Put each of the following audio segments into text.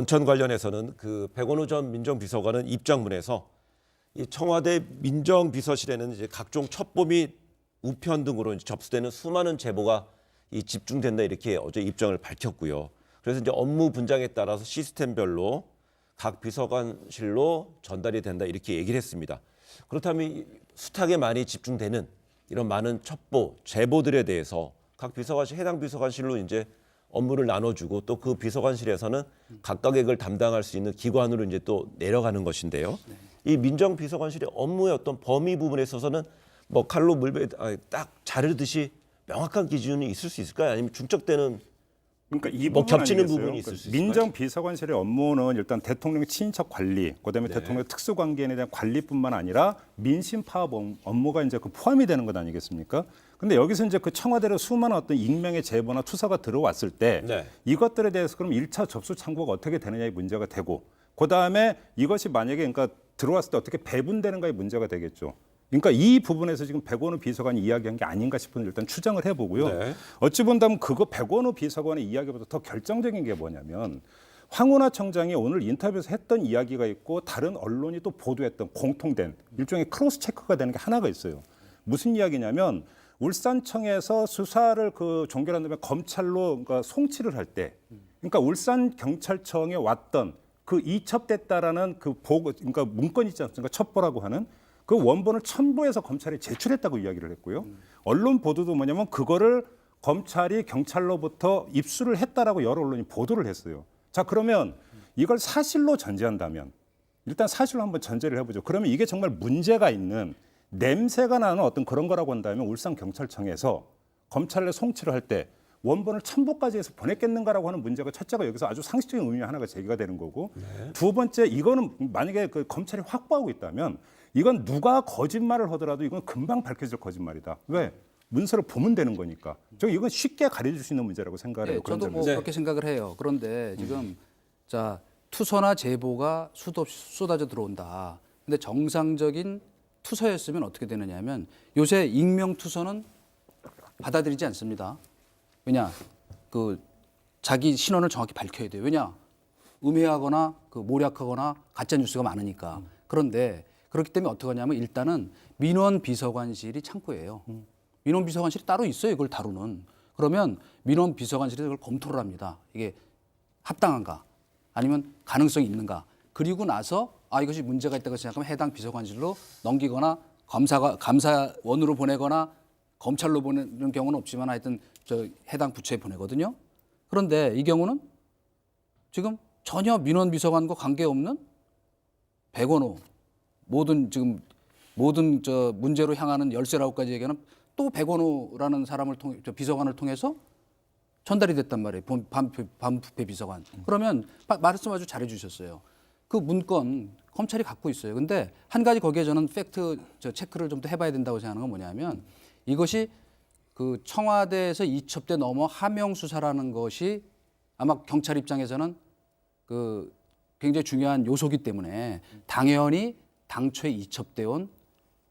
인천 관련해서는 그 백원우 전 민정비서관은 입장문에서 이 청와대 민정비서실에는 이제 각종 첩보 및 우편 등으로 이제 접수되는 수많은 제보가 집중된다 이렇게 어제 입장을 밝혔고요. 그래서 이제 업무 분장에 따라서 시스템별로 각 비서관실로 전달이 된다 이렇게 얘기를 했습니다. 그렇다면 숱하게 많이 집중되는 이런 많은 첩보, 제보들에 대해서 각 비서관실, 해당 비서관실로 이제 업무를 나눠주고 또 그 비서관실에서는 각각의 걸 담당할 수 있는 기관으로 이제 또 내려가는 것인데요. 이 민정비서관실의 업무의 어떤 범위 부분에 있어서는 뭐 칼로 물베 딱 자르듯이 명확한 기준이 있을 수 있을까요? 아니면 중첩되는 그러니까 이 뭐 부분 겹치는 아니겠어요? 부분이 있을 수 있을까요? 민정비서관실의 업무는 일단 대통령 친인척 관리, 그다음에 대통령 특수관계인에 대한 관리뿐만 아니라 민심 파악 업무가 이제 그 포함이 되는 것 아니겠습니까? 근데 여기서 이제 그 청와대로 수많은 어떤 익명의 제보나 투서가 들어왔을 때 이것들에 대해서 그럼 1차 접수 창구가 어떻게 되느냐의 문제가 되고, 그다음에 이것이 만약에 그러니까 들어왔을 때 어떻게 배분되는가의 문제가 되겠죠. 그러니까 이 부분에서 지금 백원우 비서관이 이야기한 게 아닌가 싶은 일단 추정을 해보고요. 어찌 본다면 그거 백원우 비서관의 이야기보다 더 결정적인 게 뭐냐면 황운하 청장이 오늘 인터뷰에서 했던 이야기가 있고 다른 언론이 또 보도했던 공통된 일종의 크로스 체크가 되는 게 하나가 있어요. 무슨 이야기냐면 울산청에서 수사를 그 종결한 다음에 검찰로 그러니까 송치를 할 때, 그러니까 울산 경찰청에 왔던 그 이첩됐다라는 그 보고, 그러니까 문건 있지 않습니까? 첩보라고 하는 그 원본을 첨부해서 검찰에 제출했다고 이야기를 했고요. 언론 보도도 뭐냐면 그거를 검찰이 경찰로부터 입수를 했다라고 여러 언론이 보도를 했어요. 자, 그러면 이걸 사실로 전제한다면 일단 사실로 한번 전제를 해보죠. 그러면 이게 정말 문제가 있는 냄새가 나는 어떤 그런 거라고 한다면 울산경찰청에서 검찰에 송치를 할 때 원본을 첨부까지 해서 보냈겠는가라고 하는 문제가 첫째가 여기서 아주 상식적인 의미 하나가 제기가 되는 거고, 두 번째 이거는 만약에 그 검찰이 확보하고 있다면 이건 누가 거짓말을 하더라도 이건 금방 밝혀질 거짓말이다. 왜? 문서를 보면 되는 거니까. 저 이건 쉽게 가려줄 수 있는 문제라고 생각을 해요. 저도 뭐 그렇게 생각을 해요. 그런데 지금 자 투서나 제보가 수도 없이 쏟아져 들어온다. 근데 정상적인 투서였으면 어떻게 되느냐면 요새 익명 투서는 받아들이지 않습니다. 왜냐? 그 자기 신원을 정확히 밝혀야 돼요. 왜냐? 음해하거나 그 모략하거나 가짜 뉴스가 많으니까. 그런데 그렇기 때문에 어떻게 하냐면 일단은 민원 비서관실이 창구예요. 민원 비서관실이 따로 있어요. 이걸 다루는. 그러면 민원 비서관실이 그걸 검토를 합니다. 이게 합당한가? 아니면 가능성이 있는가? 그리고 나서 이것이 문제가 있다고 생각하면 해당 비서관실로 넘기거나 감사원으로 보내거나 검찰로 보내는 경우는 없지만 하여튼 저 해당 부처에 보내거든요. 그런데 이 경우는 지금 전혀 민원 비서관과 관계없는 백원호 모든 저 문제로 향하는 13가지 얘기는 또 백원호라는 사람을 통해 비서관을 통해서 전달이 됐단 말이에요. 반부패 비서관. 그러면 말씀 아주 잘해 주셨어요. 그 문건 검찰이 갖고 있어요. 근데 한 가지 거기에 저는 팩트 체크를 좀 더 해봐야 된다고 생각하는 건 뭐냐면 이것이 그 청와대에서 이첩돼 넘어 하명 수사라는 것이 아마 경찰 입장에서는 그 굉장히 중요한 요소기 때문에 당연히 당초에 이첩돼 온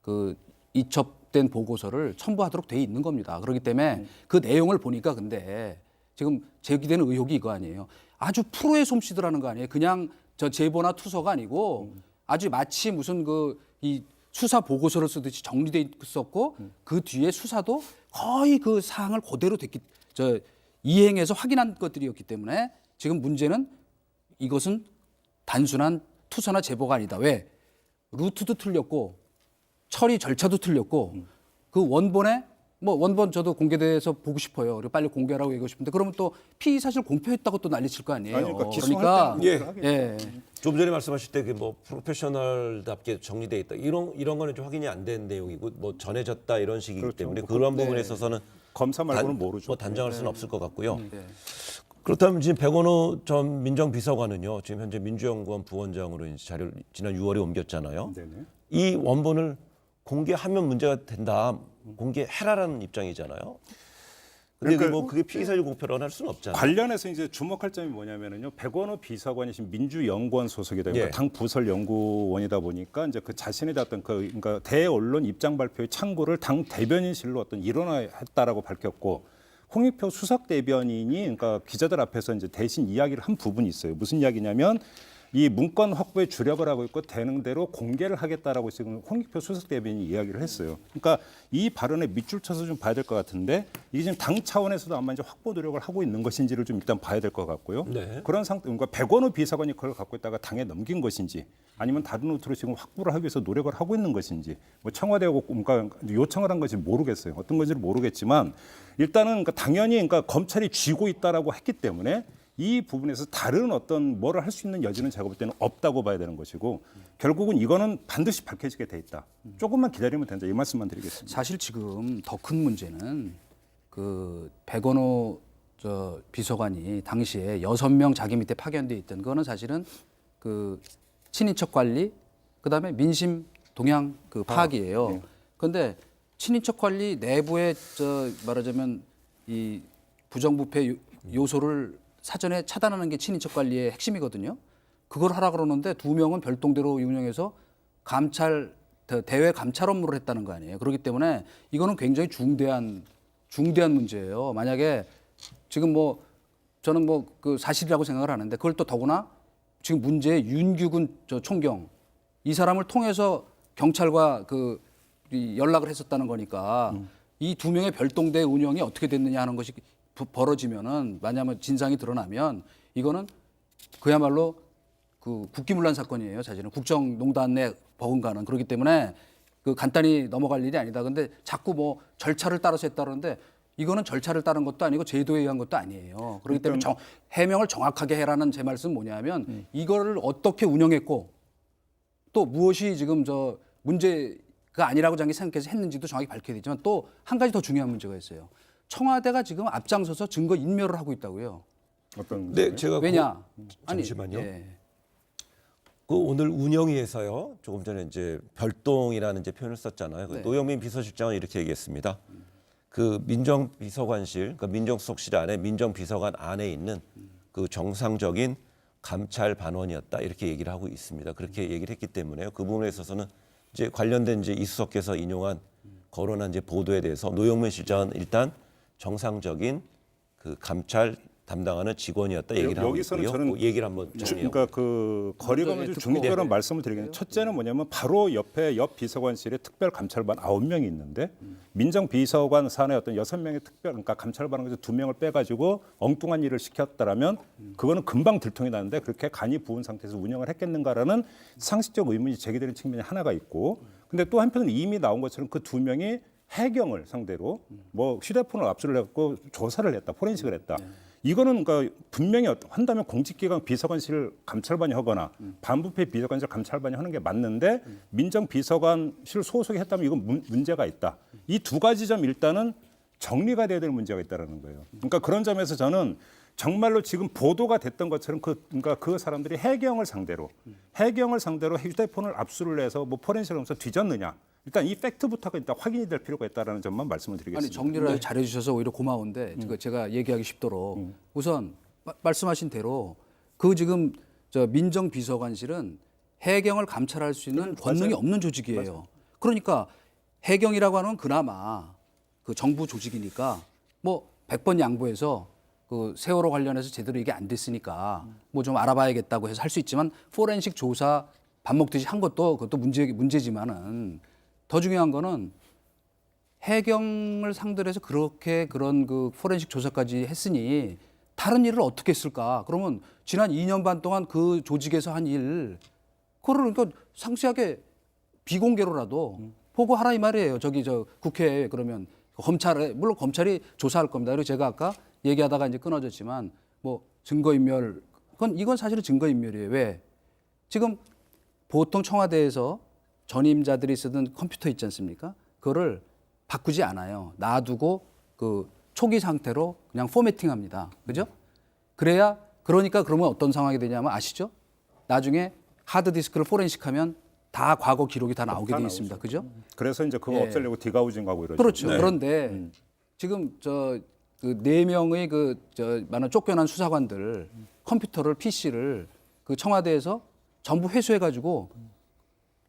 그 이첩된 보고서를 첨부하도록 돼 있는 겁니다. 그렇기 때문에 그 내용을 보니까 근데 지금 제기되는 의혹이 이거 아니에요. 아주 프로의 솜씨더라는 거 아니에요. 그냥 저 제보나 투서가 아니고 아주 마치 무슨 이 수사 보고서를 쓰듯이 정리돼 있었고 그 뒤에 수사도 거의 그 사항을 그대로 이행해서 확인한 것들이었기 때문에 지금 문제는 이것은 단순한 투서나 제보가 아니다. 왜? 루트도 틀렸고 처리 절차도 틀렸고 그 원본에 원본 저도 공개돼서 보고 싶어요. 그리고 빨리 공개하라고 얘기하고 싶은데 그러면 또 피의 사실 공표했다고 또 난리칠 거 아니에요. 그러니까 좀 전에 말씀하실 때 그 뭐 프로페셔널답게 정리돼 있다 이런 거는 좀 확인이 안 된 내용이고 뭐 전해졌다 이런 식이기 때문에 그런 부분에 있어서는 검사 말고는 모르죠. 뭐 단정할 수는 없을 것 같고요. 그렇다면 지금 백원우 전 민정비서관은요 지금 현재 민주연구원 부원장으로 이제 자료를 지난 6월에 옮겼잖아요. 이 원본을 공개하면 문제가 된다. 공개해라라는 입장이잖아요. 근데 그러니까 뭐 그게 피의사실 공표라고 할 수는 없잖아요. 관련해서 이제 주목할 점이 뭐냐면요. 백원우 비서관이 지금 민주연구원 소속이다. 그러니까 당 부설 연구원이다 보니까 이제 그 자신의 어떤 그러니까 대언론 입장 발표의 창구를 당 대변인실로 어떤 일원화했다라고 밝혔고, 홍익표 수석 대변인이 그러니까 기자들 앞에서 이제 대신 이야기를 한 부분이 있어요. 무슨 이야기냐면 이 문건 확보에 주력을 하고 있고 되는 대로 공개를 하겠다라고 지금 홍익표 수석 대변인이 이야기를 했어요. 그러니까 이 발언에 밑줄 쳐서 좀 봐야 될 것 같은데 이게 지금 당 차원에서도 아마 이제 확보 노력을 하고 있는 것인지를 좀 일단 봐야 될 것 같고요. 네. 그런 상태, 그러니까 백원호 비서관이 그걸 갖고 있다가 당에 넘긴 것인지 아니면 다른 루트로 지금 확보를 하기 위해서 노력을 하고 있는 것인지 뭐 청와대하고 그러니까 요청을 한 것인지 모르겠어요. 어떤 건지를 모르겠지만 일단은 그러니까 당연히 그러니까 검찰이 쥐고 있다라고 했기 때문에 이 부분에서 다른 어떤 뭐를 할 수 있는 여지는 제가 볼 때는 없다고 봐야 되는 것이고 결국은 이거는 반드시 밝혀지게 돼 있다. 조금만 기다리면 된다. 이 말씀만 드리겠습니다. 사실 지금 더 큰 문제는 그 백원호 비서관이 당시에 6명 자기 밑에 파견돼 있던 거는 사실은 그 친인척 관리 그다음에 민심 동향 그 파악이에요. 그런데 친인척 관리 내부에 말하자면 이 부정부패 요소를 사전에 차단하는 게 친인척 관리의 핵심이거든요. 그걸 하라 그러는데 2명은 별동대로 운영해서 감찰 대외 감찰 업무를 했다는 거 아니에요. 그렇기 때문에 이거는 굉장히 중대한 문제예요. 만약에 지금 뭐 저는 뭐 그 사실이라고 생각을 하는데 그걸 또 더구나 지금 문제의 윤규근 총경 이 사람을 통해서 경찰과 이 연락을 했었다는 거니까 이 2명의 별동대 운영이 어떻게 됐느냐 하는 것이 벌어지면은 만약에 진상이 드러나면 이거는 그야말로 그 국기문란 사건이에요. 사실은 국정농단 내 버금가는 그렇기 때문에 그 간단히 넘어갈 일이 아니다. 근데 자꾸 뭐 절차를 따라서 했다는데 이거는 절차를 따른 것도 아니고 제도에 의한 것도 아니에요. 그렇기 때문에 해명을 정확하게 해라는 제 말씀은 뭐냐면 이거를 어떻게 운영했고 또 무엇이 지금 문제가 아니라고 자기 생각해서 했는지도 정확히 밝혀야 되지만 또 한 가지 더 중요한 문제가 있어요. 청와대가 지금 앞장서서 증거 인멸을 하고 있다고요. 어떤 네, 제가 왜냐? 잠시만요. 예. 그 오늘 운영위에서요. 조금 전에 이제 별동이라는 이제 표현을 썼잖아요. 그 네. 노영민 비서실장은 이렇게 얘기했습니다. 그 민정비서관실, 그러니까 민정수석실 안에 민정비서관 안에 있는 그 정상적인 감찰 반원이었다 이렇게 얘기를 하고 있습니다. 그렇게 얘기를 했기 때문에요. 그 부분에 있어서는 이제 관련된 이제 이수석께서 인용한 거론한 이제 보도에 대해서 노영민 실장은 일단 정상적인 그 감찰 담당하는 직원이었다 얘기를 하고 여기서는 있고요. 저는 그 얘기를 한번 정리해요. 그러니까 그 거리감을 좀 중립적으로 말씀을 드리겠는데 첫째는 뭐냐면 바로 옆에 옆 비서관실에 특별 감찰반 9명이 있는데 민정 비서관 산에 어떤 6명의 특별 그러니까 감찰반에서 2명을 빼가지고 엉뚱한 일을 시켰다라면 그거는 금방 들통이 나는데 그렇게 간이 부은 상태에서 운영을 했겠는가라는 상식적 의문이 제기되는 측면이 하나가 있고 근데 또 한편으로 이미 나온 것처럼 그 2명이 해경을 상대로 뭐 휴대폰을 압수를 했고 조사를 했다, 포렌식을 했다. 이거는 그러니까 분명히 한다면 공직기관 비서관실 감찰반이 하거나 반부패 비서관실 감찰반이 하는 게 맞는데 민정비서관실 소속이 했다면 이건 문제가 있다. 이 두 가지 점 일단은 정리가 돼야 될 문제가 있다라는 거예요. 그러니까 그런 점에서 저는 정말로 지금 보도가 됐던 것처럼 그러니까 그 사람들이 해경을 상대로 휴대폰을 압수를 해서 뭐 포렌식을 하면서 뒤졌느냐. 일단 이 팩트부터가 일단 확인이 될 필요가 있다라는 점만 말씀을 드리겠습니다. 아니 정리를 잘해 주셔서 오히려 고마운데 제가 얘기하기 쉽도록 우선 말씀하신 대로 그 지금 민정비서관실은 해경을 감찰할 수 있는 권능이 없는 조직이에요. 그러니까 해경이라고 하는 건 그나마 그 정부 조직이니까 뭐 100번 양보해서 그 세월호 관련해서 제대로 이게 안 됐으니까 뭐 좀 알아봐야겠다고 해서 할 수 있지만 포렌식 조사 밥 먹듯이 한 것도 그것도 문제지만은 더 중요한 거는 해경을 상대로 해서 그런 그 포렌식 조사까지 했으니 다른 일을 어떻게 했을까? 그러면 지난 2년 반 동안 그 조직에서 한 일, 그거를 그러니까 상세하게 비공개로라도 보고하라 이 말이에요. 국회에 그러면 물론 검찰이 조사할 겁니다. 그리고 제가 아까 얘기하다가 이제 끊어졌지만 뭐 증거인멸, 이건 사실은 증거인멸이에요. 왜? 지금 보통 청와대에서 전임자들이 쓰던 컴퓨터 있지 않습니까? 그거를 바꾸지 않아요. 놔두고 그 초기 상태로 그냥 포매팅합니다. 그죠? 그러니까 그러면 어떤 상황이 되냐면 아시죠? 나중에 하드디스크를 포렌식하면 다 과거 기록이 다 나오게 돼 있습니다. 그죠? 그래서 이제 그거 없애려고 디가우징 하고 이러죠. 그렇죠. 그런데 지금 그 4명의 많은 쫓겨난 수사관들 컴퓨터를 PC를 그 청와대에서 전부 회수해 가지고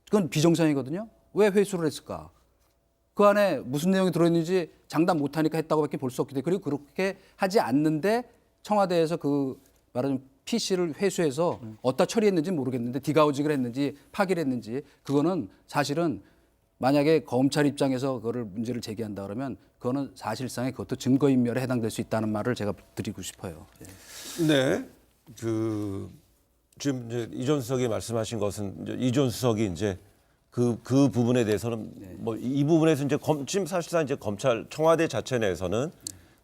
그건 비정상이거든요. 왜 회수를 했을까? 그 안에 무슨 내용이 들어있는지 장담 못하니까 했다고밖에 볼 수 없기 때문에 그리고 그렇게 하지 않는데 청와대에서 그 말하자면 PC를 회수해서 어디다 처리했는지 모르겠는데 디가우징을 했는지 파기를 했는지 그거는 사실은 만약에 검찰 입장에서 그거를 문제를 제기한다 그러면 그거는 사실상의 그것도 증거인멸에 해당될 수 있다는 말을 제가 드리고 싶어요. 예. 네. 지금 이제 이전 수석이 말씀하신 것은 이제 이전 수석이 이제 그 부분에 대해서는 뭐 이 부분에서 이제 지금 사실상 이제 검찰 청와대 자체 내에서는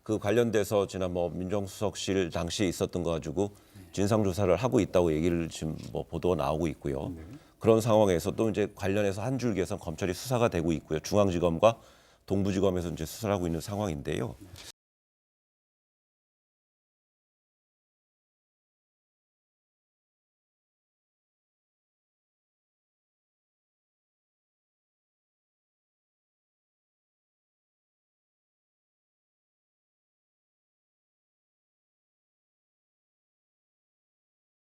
그 관련돼서 지난 뭐 민정수석실 당시에 있었던 거 가지고 진상 조사를 하고 있다고 얘기를 지금 뭐 보도가 나오고 있고요. 그런 상황에서 또 이제 관련해서 한 줄기에서 검찰이 수사가 되고 있고요. 중앙지검과 동부지검에서 이제 수사를 하고 있는 상황인데요.